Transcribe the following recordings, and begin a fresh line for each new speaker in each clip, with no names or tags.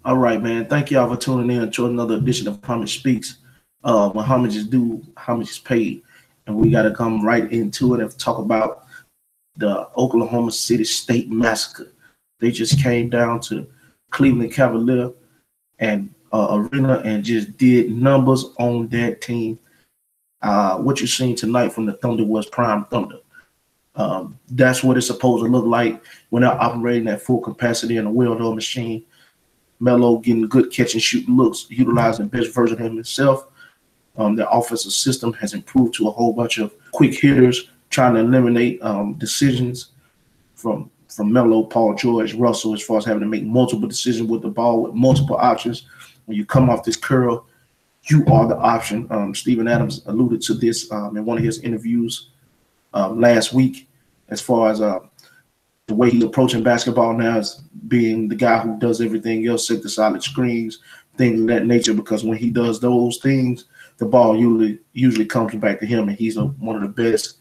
All right, man. Thank y'all for tuning in to another edition of Homage Speaks. When homage is due, homage is paid. And we got to come right into it and talk about the Oklahoma City State Massacre. They just came down to Cleveland Cavalier and Arena and just did numbers on that team. What you seen tonight from the Thunder was prime Thunder. That's what it's supposed to look like when they're operating at full capacity in a well-oiled machine. Melo getting good catch and shoot looks, utilizing the best version of himself. Their offensive system has improved to a whole bunch of quick hitters, trying to eliminate decisions from Melo, Paul George, Russell, as far as having to make multiple decisions with the ball with multiple options. When you come off this curl, you are the option. Steven Adams alluded to this in one of his interviews last week, as far as the way he's approaching basketball now is being the guy who does everything else, set the solid screens, things of that nature, because when he does those things, the ball usually comes back to him, and he's one of the best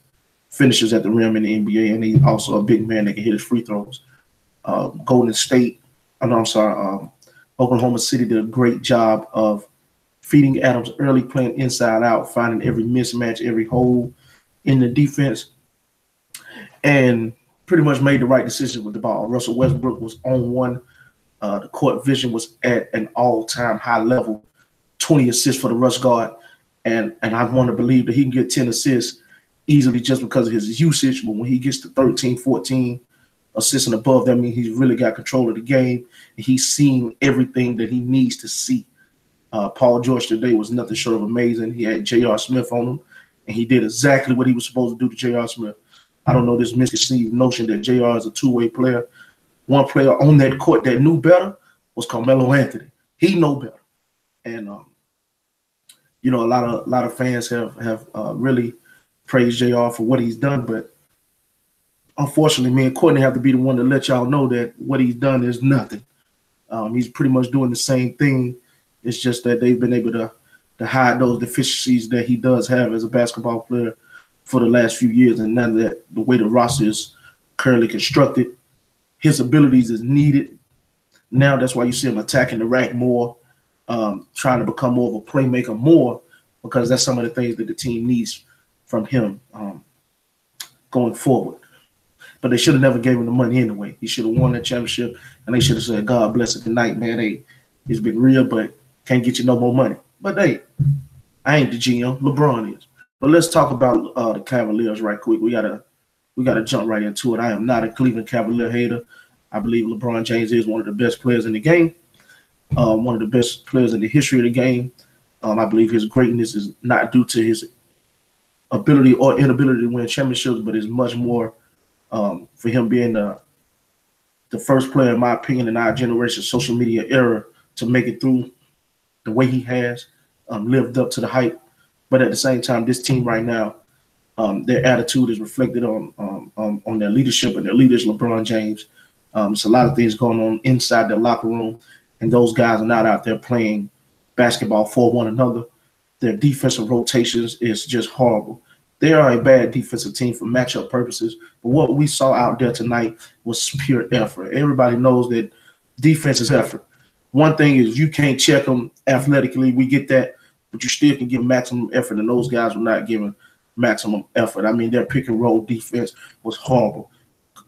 finishers at the rim in the NBA, and he's also a big man that can hit his free throws. Oklahoma City did a great job of feeding Adams early, playing inside out, finding every mismatch, every hole in the defense, and pretty much made the right decision with the ball. Russell Westbrook was on one. The court vision was at an all-time high level, 20 assists for the rush guard, and I want to believe that he can get 10 assists easily just because of his usage, but when he gets to 13, 14 assists and above, that means he's really got control of the game, and he's seeing everything that he needs to see. Paul George today was nothing short of amazing. He had J.R. Smith on him, and he did exactly what he was supposed to do to J.R. Smith. I don't know this misconceived notion that JR is a two-way player. One player on that court that knew better was Carmelo Anthony. He know better, and a lot of fans have really praised JR for what he's done, but unfortunately, me and Courtney have to be the one to let y'all know that what he's done is nothing. He's pretty much doing the same thing. It's just that they've been able to hide those deficiencies that he does have as a basketball player for the last few years, and now that the way the roster is currently constructed, his abilities is needed. Now that's why you see him attacking the rack more, trying to become more of a playmaker more, because that's some of the things that the team needs from him going forward. But they should have never gave him the money anyway. He should have won that championship, and they should have said, God bless it tonight, man. Hey, it's been real, but can't get you no more money. But hey, I ain't the GM. LeBron is. But let's talk about the Cavaliers right quick. We gotta jump right into it. I am not a Cleveland Cavalier hater. I believe LeBron James is one of the best players in the game, one of the best players in the history of the game. I believe his greatness is not due to his ability or inability to win championships, but is much more for him being the first player, in my opinion, in our generation's social media era to make it through the way he has, lived up to the hype. But at the same time, this team right now, their attitude is reflected on their leadership, and their leader is LeBron James. It's a lot of things going on inside their locker room, and those guys are not out there playing basketball for one another. Their defensive rotations is just horrible. They are a bad defensive team for matchup purposes, but what we saw out there tonight was pure effort. Everybody knows that defense is effort. One thing is you can't check them athletically. We get that. But you still can give maximum effort, and those guys were not giving maximum effort. I mean, their pick and roll defense was horrible.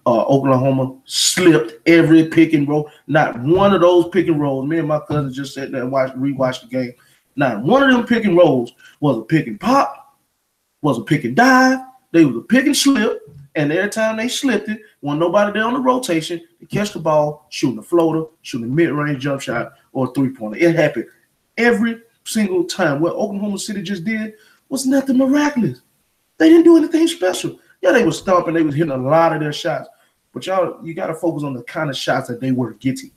Oklahoma slipped every pick and roll. Not one of those pick and rolls. Me and my cousin just sat there and rewatched the game. Not one of them pick and rolls was a pick and pop, was a pick and dive. They was a pick and slip, and every time they slipped it, wasn't nobody there on the rotation to catch the ball, shooting a floater, shooting a mid-range jump shot, or a three-pointer. It happened every single time. What Oklahoma City just did was nothing miraculous. They didn't do anything special. Yeah, they were stomping. They was hitting a lot of their shots. But you got to focus on the kind of shots that they were getting.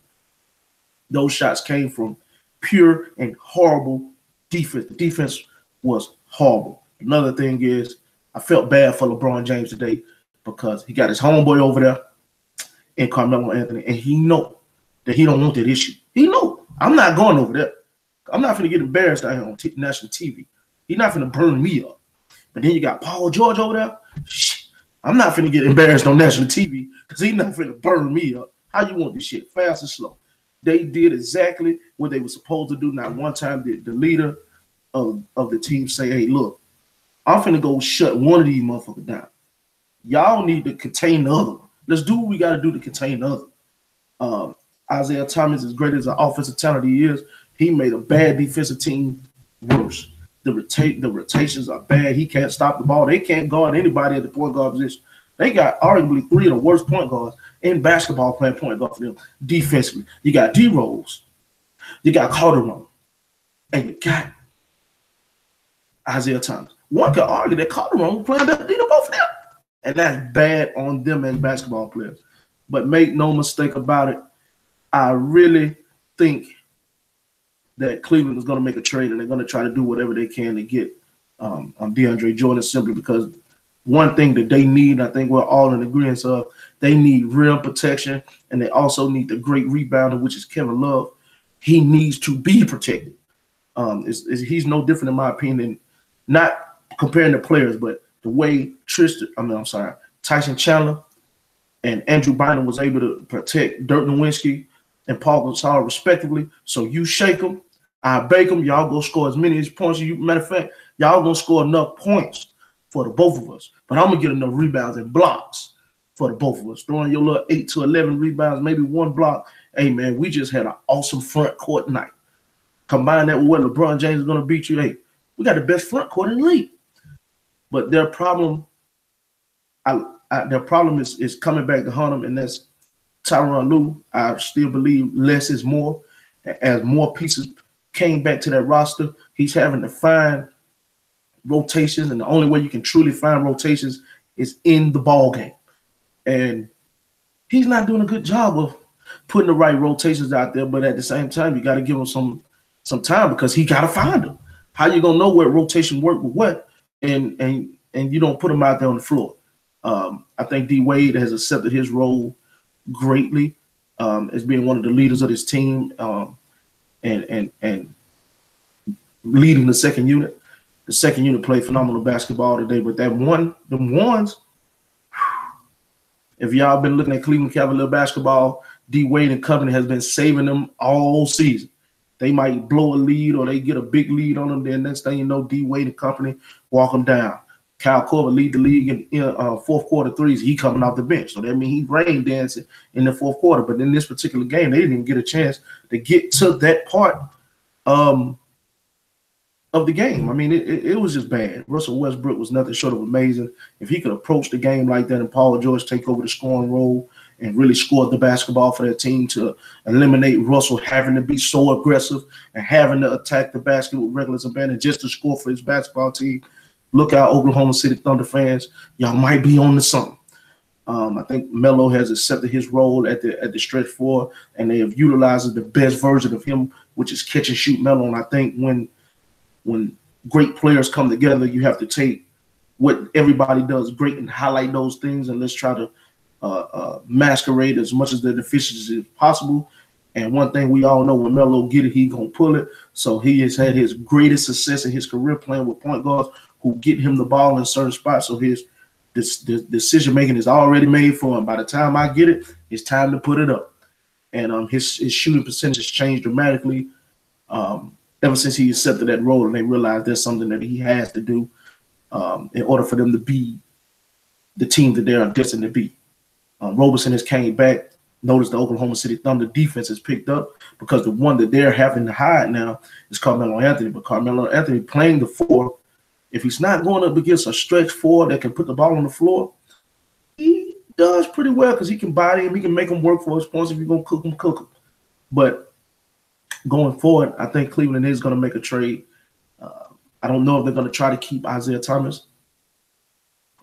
Those shots came from pure and horrible defense. The defense was horrible. Another thing is I felt bad for LeBron James today because he got his homeboy over there and Carmelo Anthony, and he know that he don't want that issue. He know. I'm not going over there. I'm not going to get embarrassed out here on national TV. He's not going to burn me up. But then you got Paul George over there. I'm not going to get embarrassed on national TV because he's not going to burn me up. How you want this shit? Fast and slow. They did exactly what they were supposed to do. Not one time did the leader of the team say, "Hey, look, I'm finna go shut one of these motherfuckers down. Y'all need to contain the other. Let's do what we got to do to contain the other." Um, Isaiah Thomas, as great as an offensive talent he is, he made a bad defensive team worse. The rotations are bad. He can't stop the ball. They can't guard anybody at the point guard position. They got arguably three of the worst point guards in basketball playing point guard for them defensively. You got D Rose, you got Calderon, and you got Isaiah Thomas. One could argue that Calderon was playing better than both of them. And that's bad on them as basketball players. But make no mistake about it, I really think that Cleveland is going to make a trade and they're going to try to do whatever they can to get DeAndre Jordan, simply because one thing that they need, I think we're all in agreement of, they need rim protection and they also need the great rebounder, which is Kevin Love. He needs to be protected. He's no different, in my opinion, not comparing the players, but the way Tyson Chandler and Andrew Bynum was able to protect Dirk Nowitzki and Paul Gasol respectively. So you shake them, I bake them, y'all go score as many points as you. Matter of fact, y'all gonna score enough points for the both of us. But I'm gonna get enough rebounds and blocks for the both of us. Throwing your little 8 to 11 rebounds, maybe one block. Hey man, we just had an awesome front court night. Combine that with what LeBron James is gonna beat you. Hey, we got the best front court in the league. But their problem, is coming back to haunt them, and that's Tyronn Lue. I still believe less is more. As more pieces came back to that roster, he's having to find rotations, and the only way you can truly find rotations is in the ball game. And he's not doing a good job of putting the right rotations out there. But at the same time, you got to give him some time, because he got to find them. How you gonna know what rotation work with what, and you don't put him out there on the floor? I think D Wade has accepted his role greatly as being one of the leaders of this team, and leading the second unit. The second unit played phenomenal basketball today, but them ones, if y'all been looking at Cleveland Cavalier basketball, D Wade and company has been saving them all season. They might blow a lead or they get a big lead on them. Then next thing you know, D Wade and company walk them down. Kyle Korver lead the league in fourth quarter threes. He coming off the bench. So that means he rain dancing in the fourth quarter. But in this particular game, they didn't even get a chance to get to that part of the game. I mean, it was just bad. Russell Westbrook was nothing short of amazing. If he could approach the game like that and Paul George take over the scoring role and really score the basketball for that team to eliminate Russell having to be so aggressive and having to attack the basket with reckless abandon just to score for his basketball team, look out, Oklahoma City Thunder fans. Y'all might be on to something. I think Melo has accepted his role at the stretch four, and they have utilized the best version of him, which is catch and shoot Melo. And I think when great players come together, you have to take what everybody does great and highlight those things, and let's try to masquerade as much as the deficiencies as possible. And one thing we all know, when Melo get it, he gonna pull it. So he has had his greatest success in his career playing with point guards who get him the ball in certain spots. So his decision making is already made for him. By the time I get it, it's time to put it up. And his shooting percentage has changed dramatically ever since he accepted that role, and they realized there's something that he has to do in order for them to be the team that they are destined to be. Roberson has came back. Notice the Oklahoma City Thunder defense has picked up, because the one that they're having to hide now is Carmelo Anthony. But Carmelo Anthony playing the four, if he's not going up against a stretch four that can put the ball on the floor, he does pretty well, because he can body him. He can make him work for his points. If you're going to cook him, cook him. But going forward, I think Cleveland is going to make a trade. I don't know if they're going to try to keep Isaiah Thomas,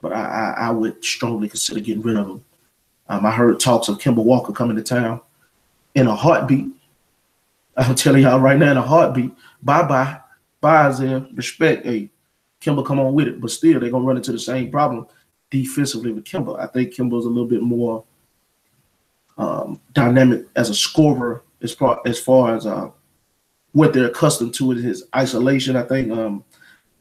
but I would strongly consider getting rid of him. I heard talks of Kemba Walker coming to town in a heartbeat. I'm telling y'all right now, in a heartbeat. Bye, Isaiah. Respect. Hey, Kemba, come on with it. But still, they're going to run into the same problem defensively with Kemba. I think Kemba's a little bit more dynamic as a scorer as far as what they're accustomed to in his isolation. I think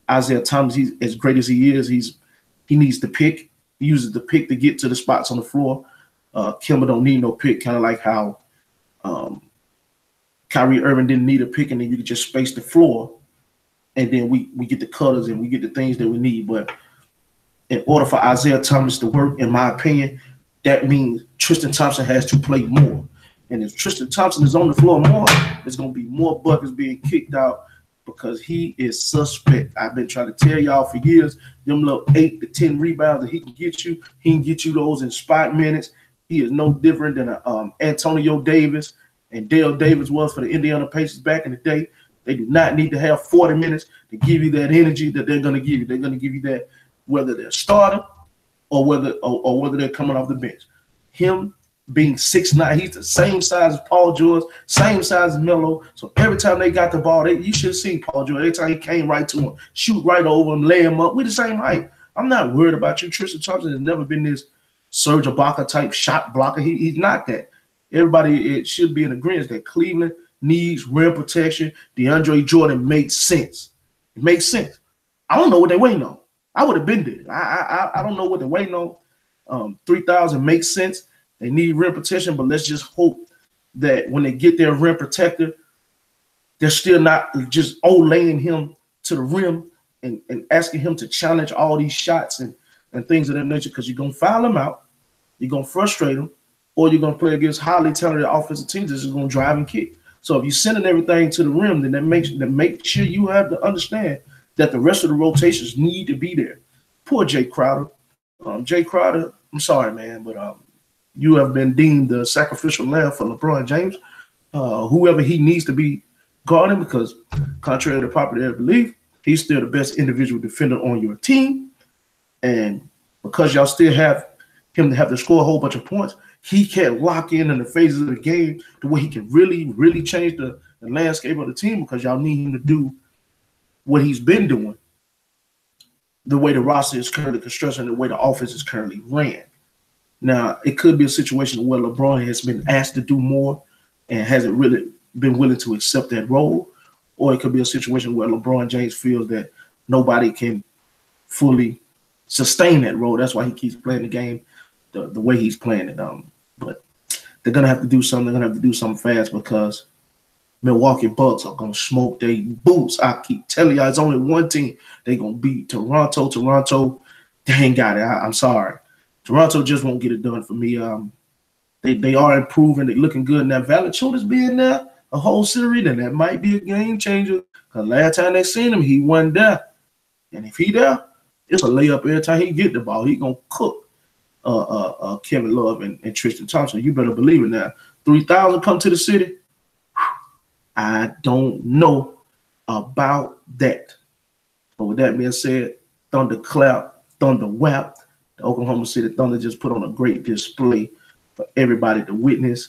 Isaiah Thomas, he's as great as he is, he needs the pick. He uses the pick to get to the spots on the floor. Kemba don't need no pick, kind of like how Kyrie Irving didn't need a pick, and then you could just space the floor, and then we get the cutters and we get the things that we need. But in order for Isaiah Thomas to work, in my opinion, that means Tristan Thompson has to play more. And if Tristan Thompson is on the floor more, there's going to be more buckets being kicked out because he is suspect. I've been trying to tell y'all for years, them little 8 to 10 rebounds that he can get you those in spot minutes. He is no different than Antonio Davis and Dale Davis was for the Indiana Pacers back in the day. They do not need to have 40 minutes to give you that energy that they're going to give you. They're going to give you that whether they're starter or whether they're coming off the bench. Him being 6'9", he's the same size as Paul George, same size as Melo. So every time they got the ball, you should have seen Paul George. Every time he came right to him, shoot right over him, lay him up. We're the same height. I'm not worried about you. Tristan Thompson has never been this Serge Ibaka type shot blocker. He's not that. Everybody, it should be in agreement that Cleveland needs rim protection. DeAndre Jordan makes sense. It makes sense. I don't know what they're waiting on. I would have been there. I don't know what they're waiting on. 3,000 makes sense. They need rim protection, but let's just hope that when they get their rim protector, they're still not just laying him to the rim and asking him to challenge all these shots and things of that nature, because you're going to foul him out, you're going to frustrate him, or you're going to play against highly talented offensive teams that's just going to drive and kick. So if you're sending everything to the rim, then that makes sure you have to understand that the rest of the rotations need to be there. Poor Jay Crowder. Jay Crowder, I'm sorry, man, but you have been deemed the sacrificial lamb for LeBron James. Whoever he needs to be guarding, because contrary to popular belief, he's still the best individual defender on your team. And because y'all still have him to have to score a whole bunch of points, he can't lock in the phases of the game to where he can really, really change the landscape of the team, because y'all need him to do what he's been doing, the way the roster is currently constructed and the way the offense is currently ran. Now, it could be a situation where LeBron has been asked to do more and hasn't really been willing to accept that role, or it could be a situation where LeBron James feels that nobody can fully sustain that role. That's why he keeps playing the game the way he's playing it. But they're going to have to do something. They're going to have to do something fast, because Milwaukee Bucks are going to smoke their boots. I keep telling y'all, it's only one team they're going to beat. Toronto, they ain't got it. I'm sorry. Toronto just won't get it done for me. They are improving. They're looking good. Now, Valanciunas being there a whole series, then that might be a game changer. Because last time they seen him, he wasn't there. And if he there, it's a layup every time he get the ball. He going to cook Kevin Love and Tristan Thompson. You better believe it now. 3,000 come to the city. I don't know about that. But with that being said, ThunderClapped, ThunderWapped. The Oklahoma City Thunder just put on a great display for everybody to witness.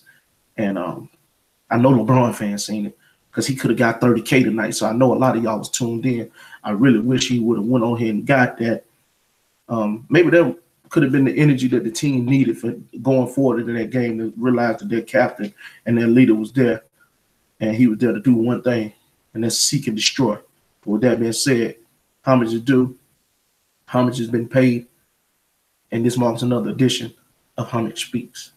And I know LeBron fans seen it, because he could have got 30K tonight. So I know a lot of y'all was tuned in. I really wish he would have went on here and got that. Maybe that could have been the energy that the team needed for going forward into that game, to realize that their captain and their leader was there. And he was there to do one thing, and that's seek and destroy. But with that being said, homage is due. Homage has been paid. And this marks another edition of Homage Speaks.